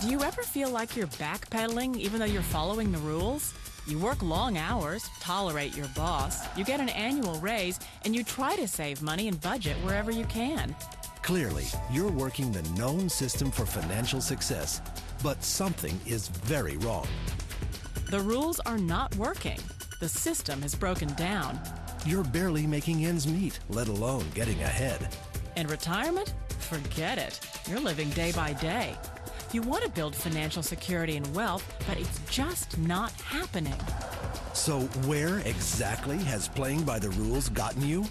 Do you ever feel like you're backpedaling even though you're following the rules? You work long hours, tolerate your boss, you get an annual raise, and you try to save money and budget wherever you can. Clearly, you're working the known system for financial success, but something is very wrong. The rules are not working. The system has broken down. You're barely making ends meet, let alone getting ahead. And retirement? Forget it. You're living day by day. You want to build financial security and wealth, but it's just not happening. So where exactly has playing by the rules gotten you?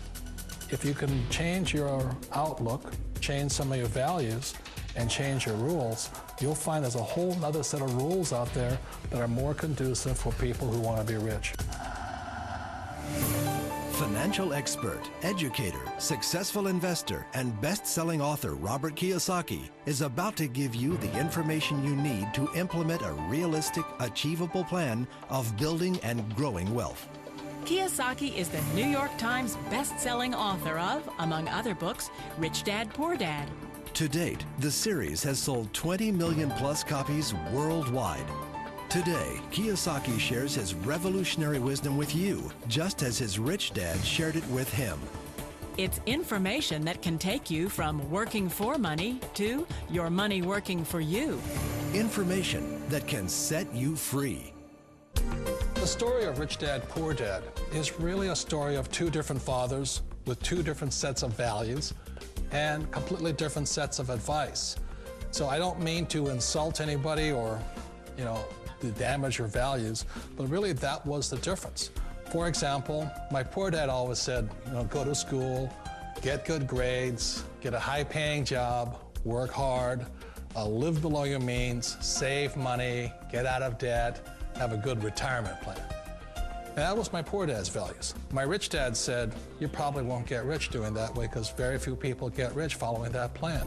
If you can change your outlook, change some of your values, and change your rules, you'll find there's a whole other set of rules out there that are more conducive for people who want to be rich. Financial expert, educator, successful investor, and best-selling author Robert Kiyosaki is about to give you the information you need to implement a realistic, achievable plan of building and growing wealth. Kiyosaki is the New York Times best-selling author of, among other books, Rich Dad, Poor Dad. To date, the series has sold 20 million plus copies worldwide. Today, Kiyosaki shares his revolutionary wisdom with you, just as his rich dad shared it with him. It's information that can take you from working for money to your money working for you. Information that can set you free. The story of Rich Dad, Poor Dad is really a story of two different fathers with two different sets of values and completely different sets of advice. So I don't mean to insult anybody or, to damage your values, but really that was the difference. For example, my poor dad always said, go to school, get good grades, get a high-paying job, work hard, live below your means, save money, get out of debt, have a good retirement plan. And that was my poor dad's values. My rich dad said, you probably won't get rich doing that way because very few people get rich following that plan.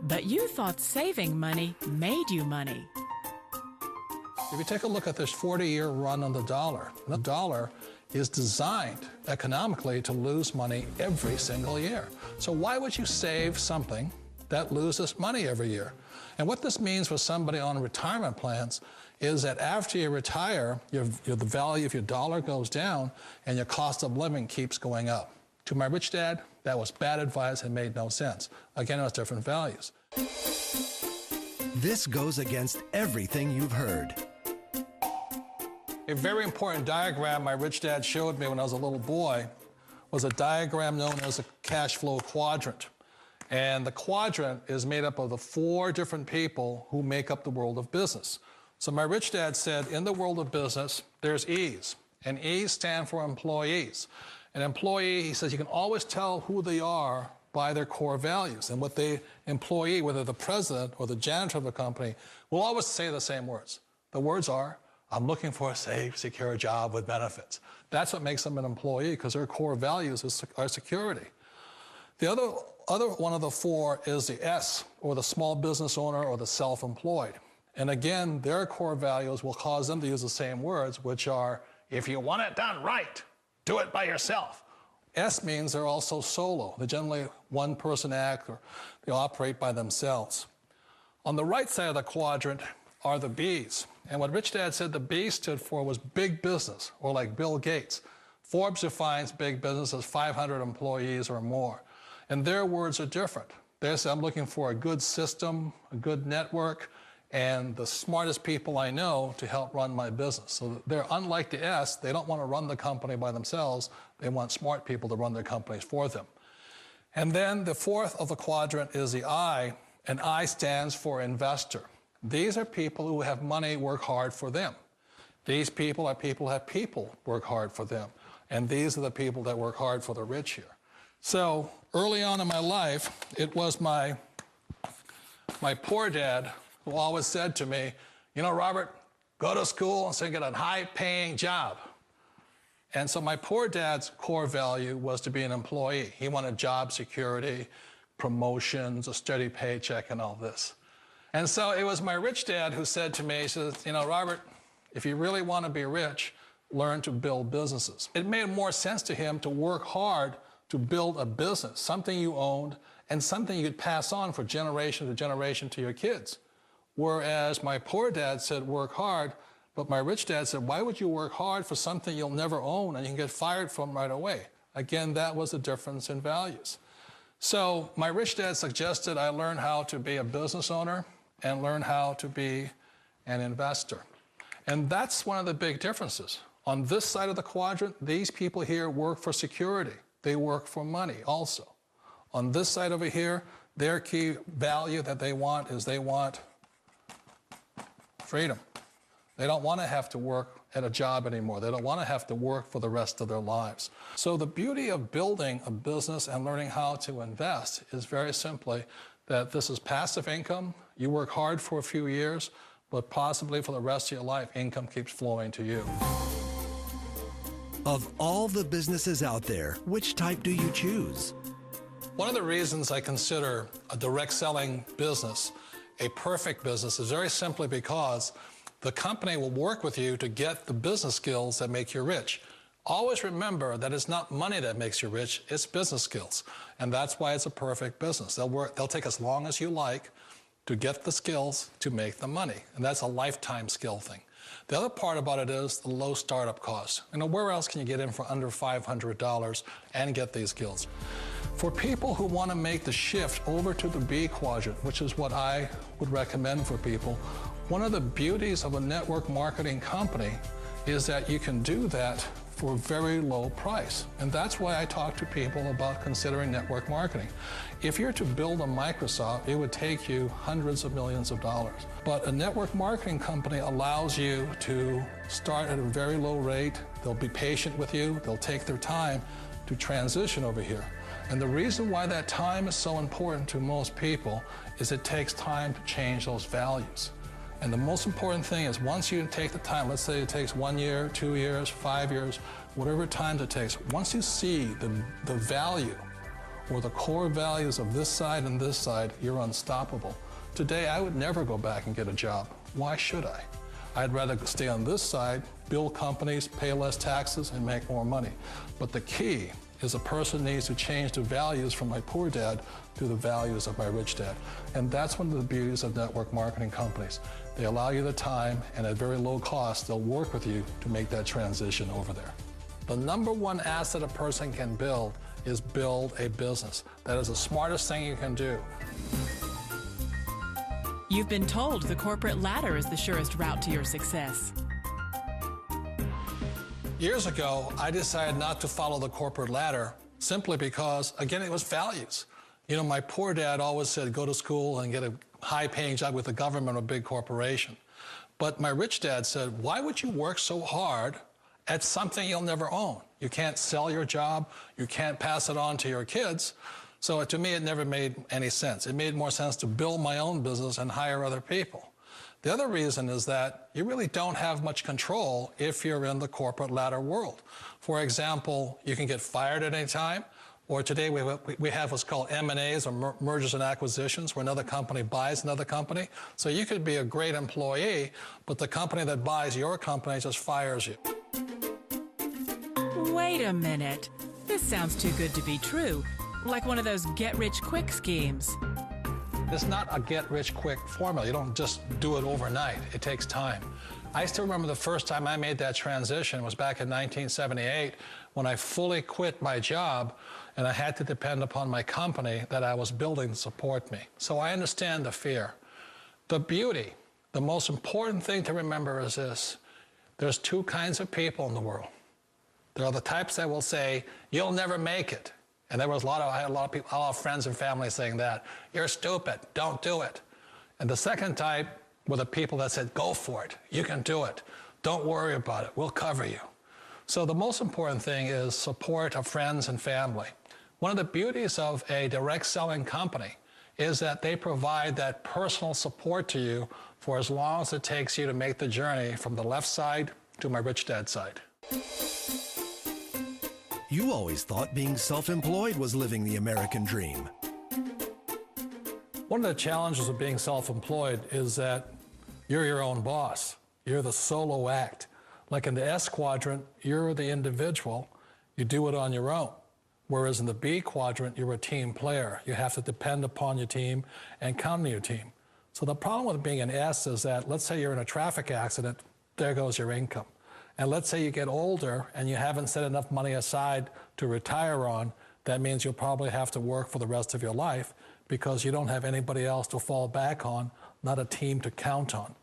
But you thought saving money made you money. If you take a look at this 40-year run on the dollar is designed economically to lose money every single year. So why would you save something that loses money every year? And what this means for somebody on retirement plans is that after you retire, the value of your dollar goes down and your cost of living keeps going up. To my rich dad, that was bad advice and made no sense. Again, it was different values. This goes against everything you've heard. A very important diagram my rich dad showed me when I was a little boy was a diagram known as a cash flow quadrant. And the quadrant is made up of the four different people who make up the world of business. So my rich dad said, in the world of business, there's E's, and E's stand for employees. An employee, he says, you can always tell who they are by their core values. And what the employee, whether the president or the janitor of the company, will always say the same words. The words are, I'm looking for a safe, secure job with benefits. That's what makes them an employee, because their core values are security. The other one of the four is the S, or the small business owner or the self-employed. And again, their core values will cause them to use the same words, which are, if you want it done right, do it by yourself. S means they're also solo. They're generally one-person act, or they operate by themselves. On the right side of the quadrant are the B's. And what Rich Dad said the B stood for was big business, or like Bill Gates. Forbes defines big business as 500 employees or more. And their words are different. They say, I'm looking for a good system, a good network, and the smartest people I know to help run my business. So they're unlike the S. They don't want to run the company by themselves. They want smart people to run their companies for them. And then the fourth of the quadrant is the I, and I stands for investor. These are people who have money work hard for them. These people are people who have people work hard for them. And these are the people that work hard for the rich here. So early on in my life, it was my poor dad who always said to me, Robert, go to school and so get a high-paying job. And so my poor dad's core value was to be an employee. He wanted job security, promotions, a steady paycheck, and all this. And so it was my rich dad who said to me, he says, Robert, if you really want to be rich, learn to build businesses. It made more sense to him to work hard to build a business, something you owned, and something you could pass on for generation to generation to your kids. Whereas my poor dad said, work hard, but my rich dad said, why would you work hard for something you'll never own and you can get fired from right away? Again, that was the difference in values. So my rich dad suggested I learn how to be a business owner and learn how to be an investor. And that's one of the big differences. On this side of the quadrant, these people here work for security. They work for money also. On this side over here, their key value that they want is they want freedom. They don't want to have to work at a job anymore. They don't want to have to work for the rest of their lives. So the beauty of building a business and learning how to invest is very simply that this is passive income. You work hard for a few years, but possibly for the rest of your life, income keeps flowing to you. Of all the businesses out there, which type do you choose? One of the reasons I consider a direct selling business a perfect business is very simply because the company will work with you to get the business skills that make you rich. Always remember that it's not money that makes you rich, it's business skills. And that's why it's a perfect business. They'll take as long as you like to get the skills to make the money. And that's a lifetime skill thing. The other part about it is the low startup cost. Where else can you get in for under $500 and get these skills? For people who want to make the shift over to the B quadrant, which is what I would recommend for people, one of the beauties of a network marketing company is that you can do that for a very low price. And that's why I talk to people about considering network marketing. If you're to build a Microsoft, it would take you hundreds of millions of dollars. But a network marketing company allows you to start at a very low rate. They'll be patient with you. They'll take their time to transition over here. And the reason why that time is so important to most people is it takes time to change those values. And the most important thing is once you take the time, let's say it takes 1 year, 2 years, 5 years, whatever time it takes, once you see the value or the core values of this side and this side, you're unstoppable. Today, I would never go back and get a job. Why should I? I'd rather stay on this side, build companies, pay less taxes, and make more money. But the key is a person needs to change the values from my poor dad to the values of my rich dad. And that's one of the beauties of network marketing companies. They allow you the time, and at very low cost, they'll work with you to make that transition over there. The number one asset a person can build is build a business. That is the smartest thing you can do. You've been told the corporate ladder is the surest route to your success. Years ago, I decided not to follow the corporate ladder simply because, again, it was values. My poor dad always said, go to school and get a high-paying job with the government or a big corporation. But my rich dad said, why would you work so hard at something you'll never own? You can't sell your job. You can't pass it on to your kids. So to me, it never made any sense. It made more sense to build my own business and hire other people. The other reason is that you really don't have much control if you're in the corporate ladder world. For example, you can get fired at any time, or today we have what's called M&As, or mergers and acquisitions, where another company buys another company. So you could be a great employee, but the company that buys your company just fires you. Wait a minute. This sounds too good to be true. Like one of those get-rich-quick schemes. It's not a get-rich-quick formula. You don't just do it overnight. It takes time. I still remember the first time I made that transition was back in 1978 when I fully quit my job and I had to depend upon my company that I was building to support me. So I understand the fear. The beauty, the most important thing to remember is this. There's two kinds of people in the world. There are the types that will say, you'll never make it. And I had a lot of people, a lot of friends and family saying that. You're stupid, don't do it. And the second type were the people that said, go for it, you can do it. Don't worry about it, we'll cover you. So the most important thing is support of friends and family. One of the beauties of a direct selling company is that they provide that personal support to you for as long as it takes you to make the journey from the left side to my rich dad side. You always thought being self-employed was living the American dream. One of the challenges of being self-employed is that you're your own boss. You're the solo act. Like in the S quadrant, you're the individual. You do it on your own. Whereas in the B quadrant, you're a team player. You have to depend upon your team and count on your team. So the problem with being an S is that, let's say you're in a traffic accident, there goes your income. And let's say you get older and you haven't set enough money aside to retire on, that means you'll probably have to work for the rest of your life because you don't have anybody else to fall back on, not a team to count on.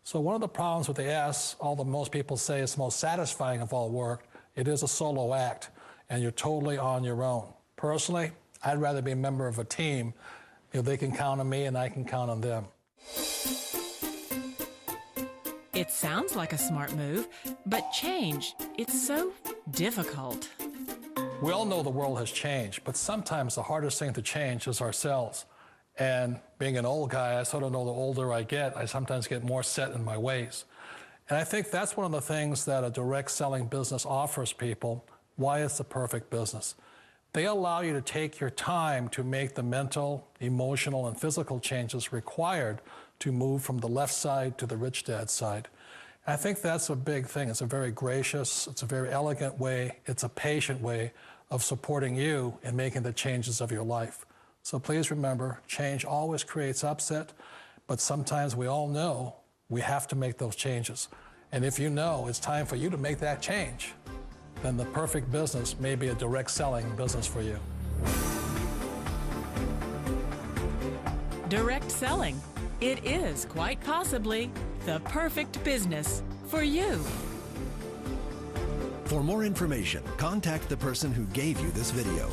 So one of the problems with the S, although most people say it's the most satisfying of all work, it is a solo act, and you're totally on your own. Personally, I'd rather be a member of a team if they can count on me and I can count on them. It sounds like a smart move, but change, it's so difficult. We all know the world has changed, but sometimes the hardest thing to change is ourselves. And being an old guy, I sort of know the older I get, I sometimes get more set in my ways. And I think that's one of the things that a direct selling business offers people, why it's the perfect business. They allow you to take your time to make the mental, emotional, and physical changes required to move from the left side to the rich dad side. I think that's a big thing. It's a very gracious, it's a very elegant way, it's a patient way of supporting you in making the changes of your life. So please remember, change always creates upset, but sometimes we all know we have to make those changes. And if you know it's time for you to make that change, then the perfect business may be a direct selling business for you. Direct selling. It is quite possibly the perfect business for you. For more information, contact the person who gave you this video.